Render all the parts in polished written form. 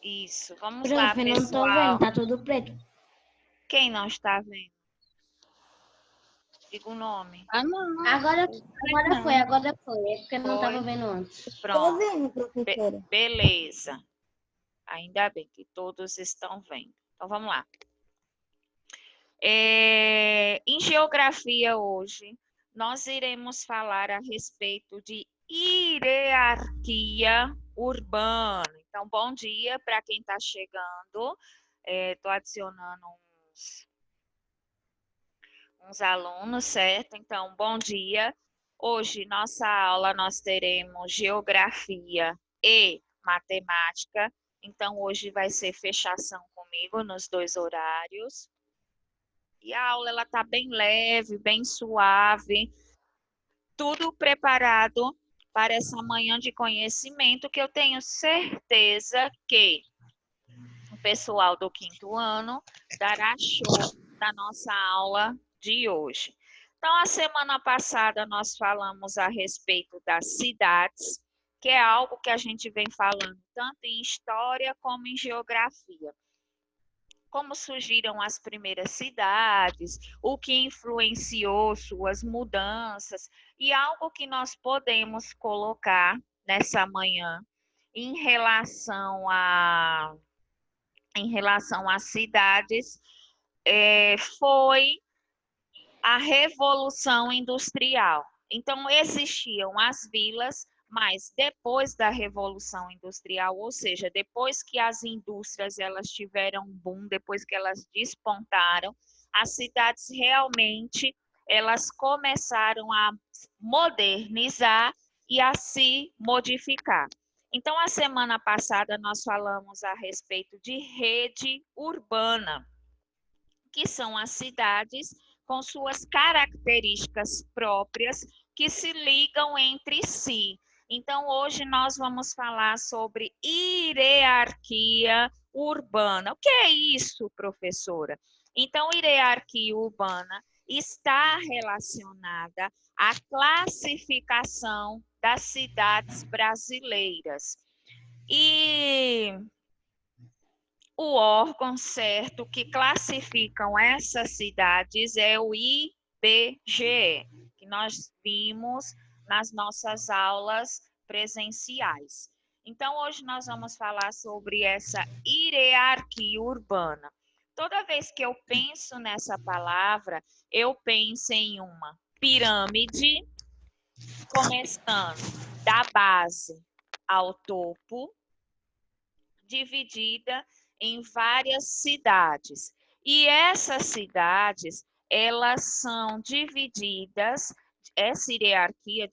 Isso. Vamos lá, Prof, não tô vendo, pessoal. tá tudo preto. Quem não está vendo? Diga o nome. Ah, não. Agora Não. foi. É porque eu não Foi? tava vendo antes. Tô Pronto. vendo, professora. Beleza. Ainda bem que todos estão vendo. Então, vamos lá. Em geografia hoje, nós iremos falar a respeito de hierarquia urbana. Então, bom dia para quem está chegando. Estou adicionando uns alunos, certo? Então, bom dia. Hoje, nossa aula, nós teremos geografia e matemática. Então, hoje vai ser fechação comigo nos 2 horários. E a aula ela tá bem leve, bem suave, tudo preparado para essa manhã de conhecimento que eu tenho certeza que o pessoal do 5º ano dará show na nossa aula de hoje. Então, a semana passada nós falamos a respeito das cidades, que é algo que a gente vem falando tanto em história como em geografia. Como surgiram as primeiras cidades, o que influenciou suas mudanças e algo que nós podemos colocar nessa manhã em relação às cidades foi a Revolução Industrial. Então, existiam as vilas, mas depois da Revolução Industrial, ou seja, depois que as indústrias elas tiveram um boom, depois que elas despontaram, as cidades realmente elas começaram a modernizar e a se modificar. Então, a semana passada nós falamos a respeito de rede urbana, que são as cidades com suas características próprias que se ligam entre si. Então, hoje nós vamos falar sobre hierarquia urbana. O que é isso, professora? Então, hierarquia urbana está relacionada à classificação das cidades brasileiras. E o órgão certo que classificam essas cidades é o IBGE, que nós vimos nas nossas aulas presenciais. Então, hoje nós vamos falar sobre essa hierarquia urbana. Toda vez que eu penso nessa palavra, eu penso em uma pirâmide, começando da base ao topo, dividida em várias cidades. E essas cidades, elas são divididas, essa hierarquia,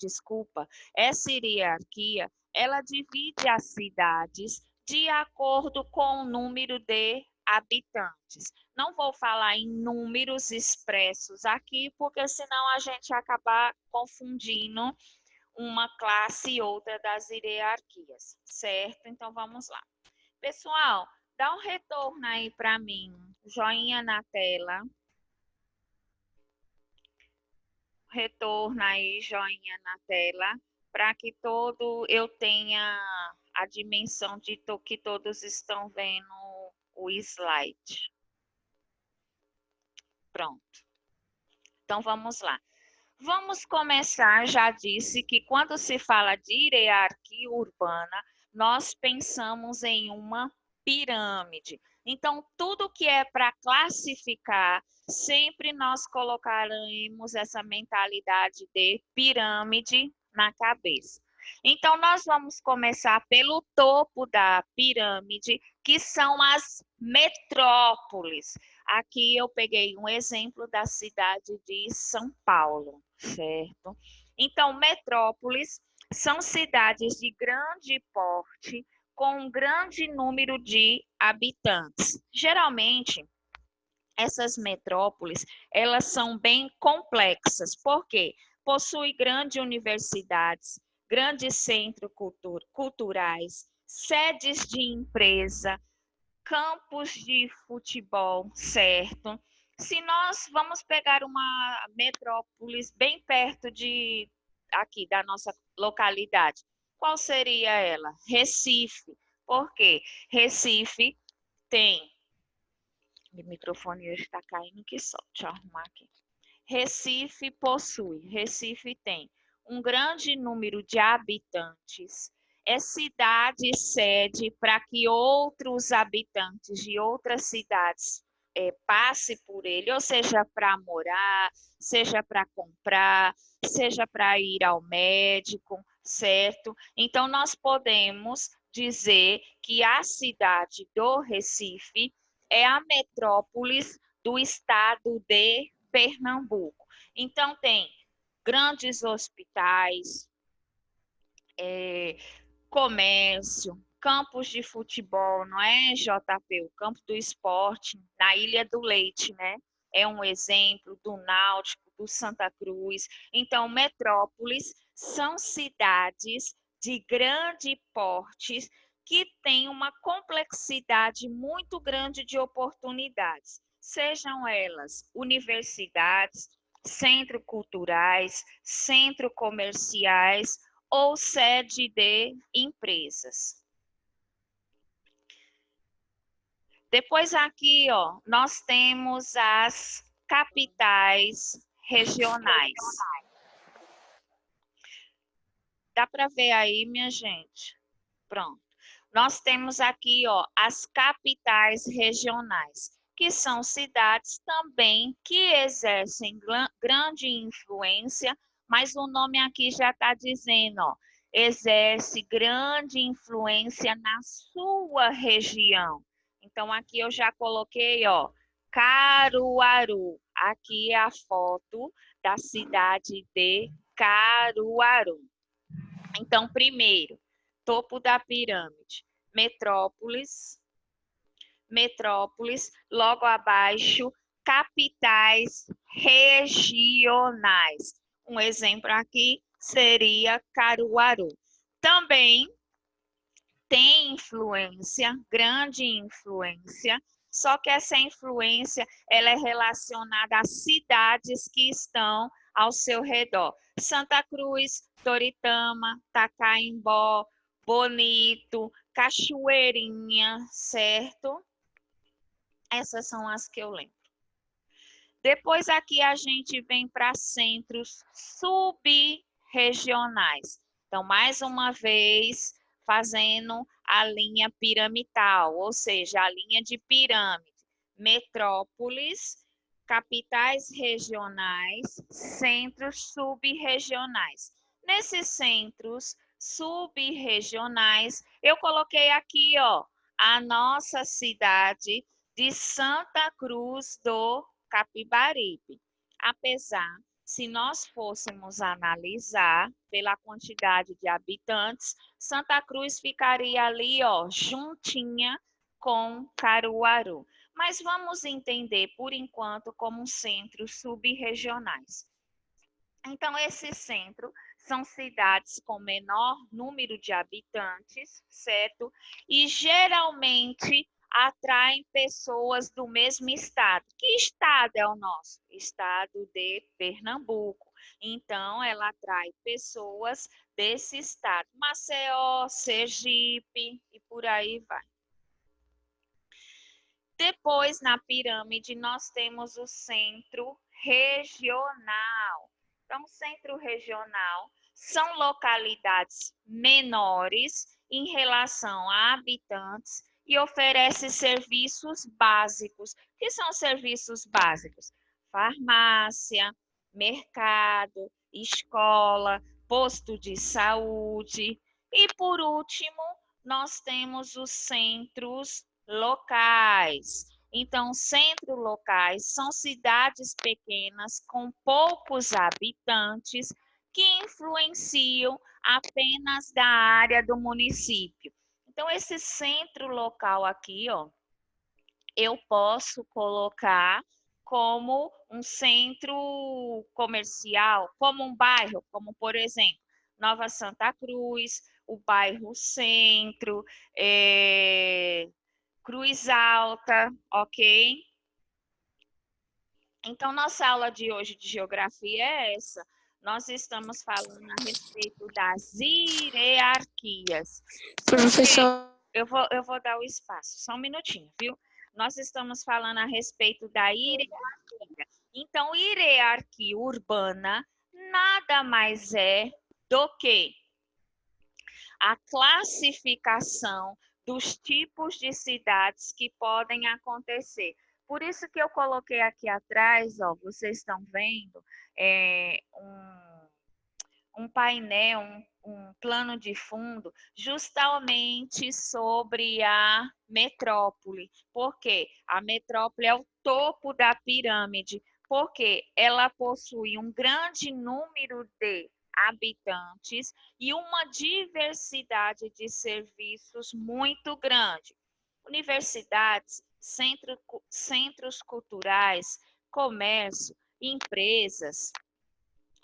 ela divide as cidades de acordo com o número de habitantes. Não vou falar em números expressos aqui, porque senão a gente acabar confundindo uma classe e outra das hierarquias, certo? Então, vamos lá. Pessoal, dá um retorno aí para mim, joinha na tela. Retorno aí, joinha na tela, para que eu tenha a dimensão de que todos estão vendo o slide. Pronto. Então, vamos lá. Vamos começar, já disse que quando se fala de hierarquia urbana, nós pensamos em uma pirâmide. Então, tudo que é para classificar, sempre nós colocaremos essa mentalidade de pirâmide na cabeça. Então, nós vamos começar pelo topo da pirâmide, que são as metrópoles. Aqui eu peguei um exemplo da cidade de São Paulo, certo? Então, metrópoles são cidades de grande porte, com um grande número de habitantes. Geralmente, essas metrópoles, elas são bem complexas, porque possuem grandes universidades, grandes centros culturais, sedes de empresa, campos de futebol, certo? Se nós vamos pegar uma metrópolis bem perto aqui da nossa localidade, qual seria ela? Recife. Por quê? Recife tem... Meu microfone hoje está caindo que só. Deixa eu arrumar aqui. Recife tem um grande número de habitantes, é cidade sede para que outros habitantes de outras cidades passe por ele, ou seja, para morar, seja para comprar, seja para ir ao médico, certo? Então, nós podemos dizer que a cidade do Recife é a metrópolis do estado de Pernambuco. Então, tem grandes hospitais, comércio, campos de futebol, não é, JP? O campo do esporte, na Ilha do Leite, né? É um exemplo do Náutico, do Santa Cruz. Então, metrópoles são cidades de grande porte que têm uma complexidade muito grande de oportunidades, sejam elas universidades, centros culturais, centros comerciais, ou sede de empresas. Depois aqui, ó, nós temos as capitais regionais. Dá para ver aí, minha gente? Pronto. Nós temos aqui, ó, as capitais regionais, que são cidades também que exercem grande influência, mas o nome aqui já está dizendo, ó, exerce grande influência na sua região. Então, aqui eu já coloquei, ó, Caruaru. Aqui é a foto da cidade de Caruaru. Então, primeiro, topo da pirâmide, metrópolis, logo abaixo, capitais regionais. Um exemplo aqui seria Caruaru. Também tem influência, grande influência, só que essa influência ela é relacionada às cidades que estão ao seu redor. Santa Cruz, Toritama, Tacaimbó, Bonito, Cachoeirinha, certo? Essas são as que eu lembro. Depois aqui a gente vem para centros sub-regionais. Então, mais uma vez, fazendo a linha piramidal, ou seja, a linha de pirâmide. Metrópolis, capitais regionais, centros sub-regionais. Nesses centros sub-regionais, eu coloquei aqui, ó, a nossa cidade de Santa Cruz do Capibaribe. Apesar, se nós fôssemos analisar pela quantidade de habitantes, Santa Cruz ficaria ali, ó, juntinha com Caruaru. Mas vamos entender, por enquanto, como centros sub-regionais. Então, esse centro são cidades com menor número de habitantes, certo? E geralmente atraem pessoas do mesmo estado. Que estado é o nosso? Estado de Pernambuco. Então, ela atrai pessoas desse estado. Maceió, Sergipe e por aí vai. Depois, na pirâmide, nós temos o centro regional. Então, centro regional são localidades menores em relação a habitantes e oferece serviços básicos. O que são serviços básicos? Farmácia, mercado, escola, posto de saúde. E, por último, nós temos os centros locais. Então, centros locais são cidades pequenas com poucos habitantes que influenciam apenas da área do município. Então, esse centro local aqui, ó, eu posso colocar como um centro comercial, como um bairro, como por exemplo, Nova Santa Cruz, o bairro Centro, Cruz Alta, ok? Então, nossa aula de hoje de geografia é essa. Nós estamos falando a respeito das hierarquias. Professor, eu vou dar o espaço, só um minutinho, viu? Nós estamos falando a respeito da hierarquia. Então, hierarquia urbana nada mais é do que a classificação dos tipos de cidades que podem acontecer. Por isso que eu coloquei aqui atrás, ó, vocês estão vendo, um painel, um plano de fundo, justamente sobre a metrópole. Porque a metrópole é o topo da pirâmide, porque ela possui um grande número de habitantes e uma diversidade de serviços muito grande. Universidades, centros culturais, comércio, empresas,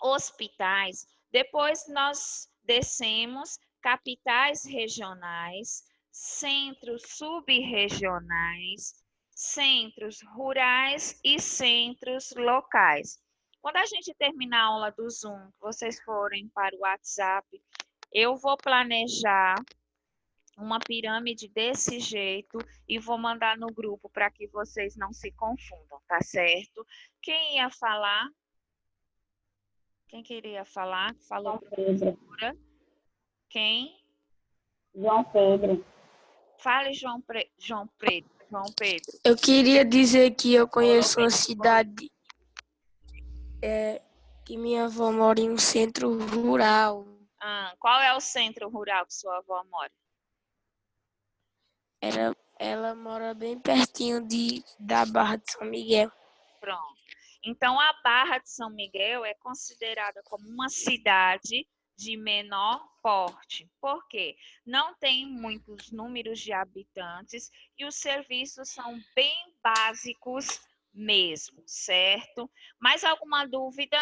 hospitais. Depois nós descemos capitais regionais, centros subrregionais, centros rurais e centros locais. Quando a gente terminar a aula do Zoom, vocês forem para o WhatsApp, eu vou planejar uma pirâmide desse jeito e vou mandar no grupo para que vocês não se confundam, tá certo? Quem ia falar? Quem queria falar? Falou, professora. Quem? João Pedro. Fale, João Pedro. João Pedro. Eu queria dizer que eu conheço uma cidade que minha avó mora em um centro rural. Qual é o centro rural que sua avó mora? Ela mora bem pertinho da Barra de São Miguel. Pronto. Então, a Barra de São Miguel é considerada como uma cidade de menor porte. Por quê? Não tem muitos números de habitantes e os serviços são bem básicos mesmo, certo? Mais alguma dúvida?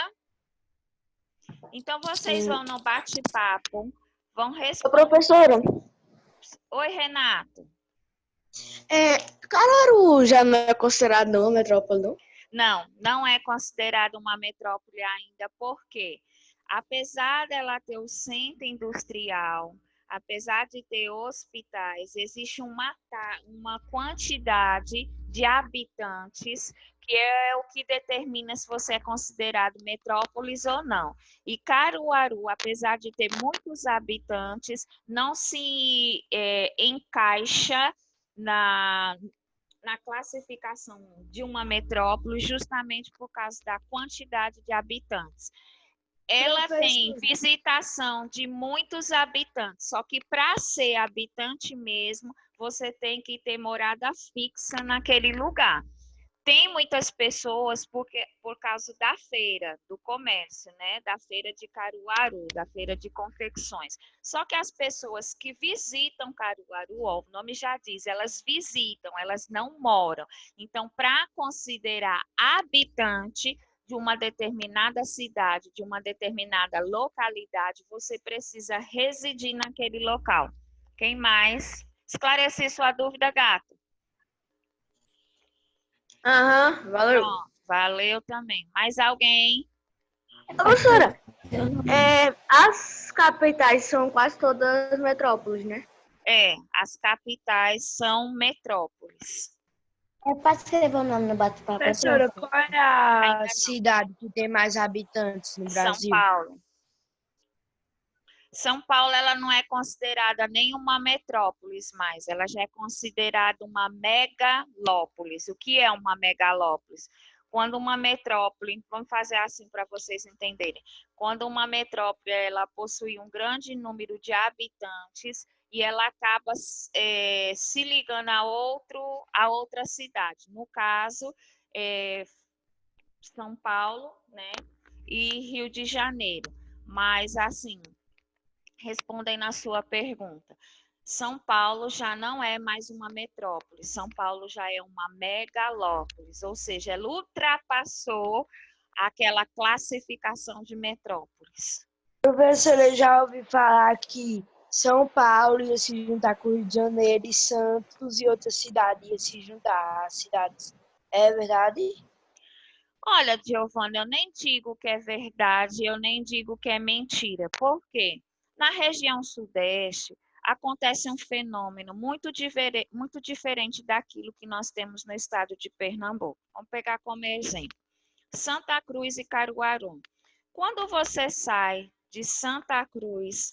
Então, vocês vão no bate-papo, vão responder. Professora, Oi, Renato. Caruaru já não é considerado uma metrópole, não? Não, não é considerada uma metrópole ainda, porque apesar dela ter o centro industrial, apesar de ter hospitais, existe uma quantidade de habitantes que é o que determina se você é considerado metrópolis ou não. E Caruaru, apesar de ter muitos habitantes, não se encaixa na classificação de uma metrópole justamente por causa da quantidade de habitantes. Ela tem visitação de muitos habitantes, só que para ser habitante mesmo, você tem que ter morada fixa naquele lugar. Tem muitas pessoas por causa da feira, do comércio, né? Da feira de Caruaru, da feira de confecções. Só que as pessoas que visitam Caruaru, ó, o nome já diz, elas visitam, elas não moram. Então, para considerar habitante de uma determinada cidade, de uma determinada localidade, você precisa residir naquele local. Quem mais? Esclareci sua dúvida, gato? Valeu. Pronto, valeu também. Mais alguém? Professora, as capitais são quase todas metrópoles, né? As capitais são metrópoles. Pode escrever o nome no bate-papo. Professora, qual é Ainda a não. cidade que tem mais habitantes no São Brasil? Paulo. São Paulo, ela não é considerada nenhuma metrópolis mais, ela já é considerada uma megalópolis. O que é uma megalópolis? Quando uma metrópole, vamos fazer assim para vocês entenderem. Quando uma metrópole, ela possui um grande número de habitantes e ela acaba se ligando a outra cidade. No caso, São Paulo, né? E Rio de Janeiro. Mas, assim, respondendo à sua pergunta, São Paulo já não é mais uma metrópole, São Paulo já é uma megalópolis, ou seja, ela ultrapassou aquela classificação de metrópoles. Professora, eu já ouvi falar que São Paulo ia se juntar com Rio de Janeiro e Santos e outras cidades ia se juntar às cidades. É verdade? Olha, Giovana, eu nem digo que é verdade, eu nem digo que é mentira. Por quê? Na região sudeste, acontece um fenômeno muito diferente daquilo que nós temos no estado de Pernambuco. Vamos pegar como exemplo Santa Cruz e Caruaru. Quando você sai de Santa Cruz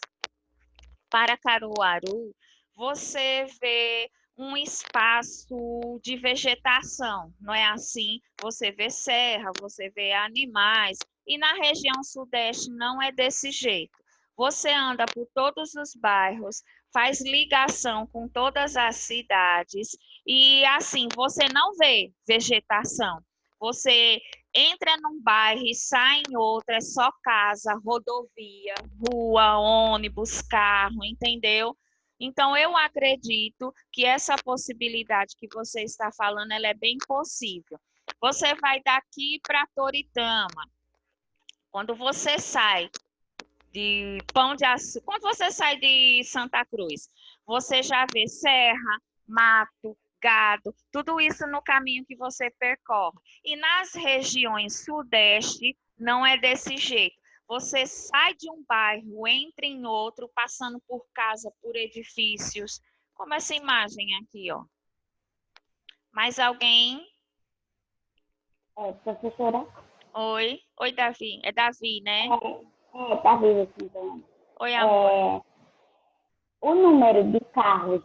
para Caruaru, você vê um espaço de vegetação, não é assim? Você vê serra, você vê animais, e na região sudeste não é desse jeito. Você anda por todos os bairros, faz ligação com todas as cidades, e assim, você não vê vegetação. Você entra num bairro e sai em outro, é só casa, rodovia, rua, ônibus, carro, entendeu? Então, eu acredito que essa possibilidade que você está falando, ela é bem possível. Você vai daqui para Toritama. Quando você sai de Pão de Açúcar, quando você sai de Santa Cruz, você já vê serra, mato, gado, tudo isso no caminho que você percorre. E nas regiões sudeste, não é desse jeito. Você sai de um bairro, entra em outro, passando por casa, por edifícios, como essa imagem aqui, ó. Mais alguém? Professora, Oi? Oi, Davi. É Davi, né? tá vivo aqui, então. Oi, amor. O número de carros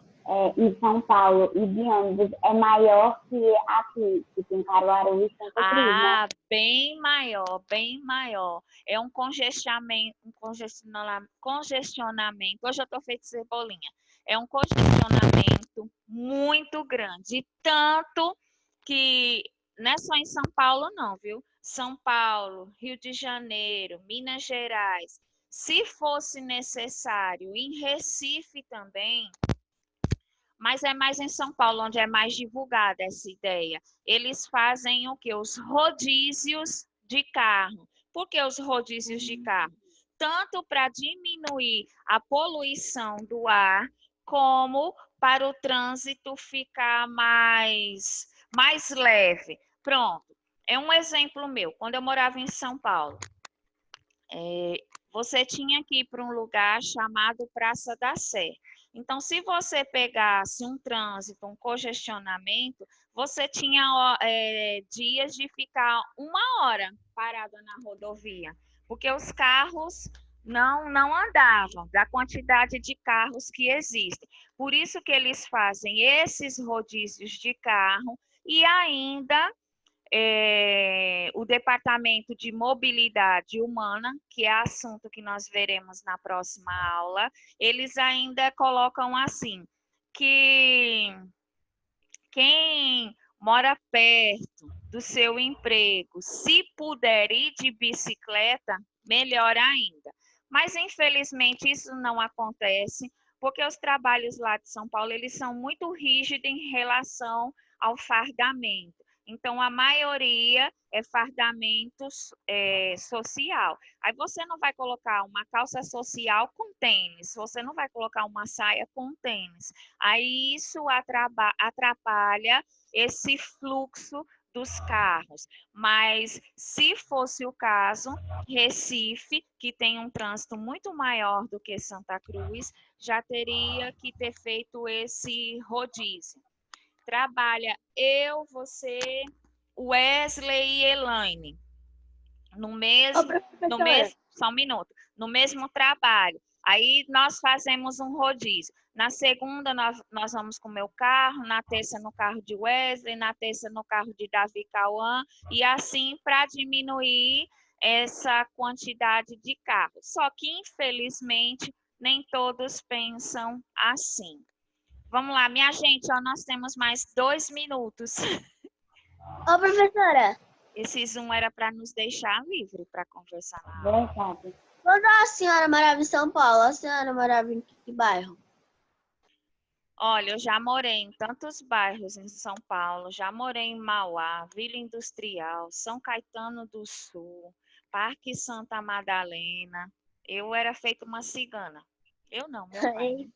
em São Paulo e de ônibus é maior que aqui, tipo em Caruaru e Santa Cruz, né? Ah, bem maior, bem maior. É um congestionamento. Hoje eu estou feito cebolinha. É um congestionamento muito grande. Tanto que não é só em São Paulo, não, viu? São Paulo, Rio de Janeiro, Minas Gerais. Se fosse necessário, em Recife também, mas é mais em São Paulo, onde é mais divulgada essa ideia. Eles fazem o que? Os rodízios de carro. Por que os rodízios de carro? Tanto para diminuir a poluição do ar, como para o trânsito ficar mais leve. Pronto. É um exemplo meu. Quando eu morava em São Paulo, você tinha que ir para um lugar chamado Praça da Sé. Então, se você pegasse um trânsito, um congestionamento, você tinha dias de ficar 1 hora parada na rodovia, porque os carros não andavam, da quantidade de carros que existem. Por isso que eles fazem esses rodízios de carro e ainda o Departamento de Mobilidade Humana, que é assunto que nós veremos na próxima aula, eles ainda colocam assim, que quem mora perto do seu emprego, se puder ir de bicicleta, melhor ainda. Mas, infelizmente, isso não acontece, porque os trabalhos lá de São Paulo, eles são muito rígidos em relação ao fardamento. Então, a maioria é fardamento social. Aí você não vai colocar uma calça social com tênis, você não vai colocar uma saia com tênis. Aí isso atrapalha esse fluxo dos carros. Mas se fosse o caso, Recife, que tem um trânsito muito maior do que Santa Cruz, já teria que ter feito esse rodízio. Trabalha eu, você, Wesley e Elaine no mesmo, só um minuto, no mesmo trabalho. Aí nós fazemos um rodízio. Na segunda nós vamos com o meu carro, na terça no carro de Wesley, na terça no carro de Davi Cauã, e assim para diminuir essa quantidade de carros. Só que, infelizmente, nem todos pensam assim. Vamos lá, minha gente, ó, nós temos mais 2 minutos. Ô, professora, Esse Zoom era para nos deixar livre para conversar na aula. Verdade. quando a senhora morava em São Paulo, a senhora morava em que bairro? Olha, eu já morei em tantos bairros em São Paulo, já morei em Mauá, Vila Industrial, São Caetano do Sul, Parque Santa Madalena. Eu era feita uma cigana. Eu não, meu pai.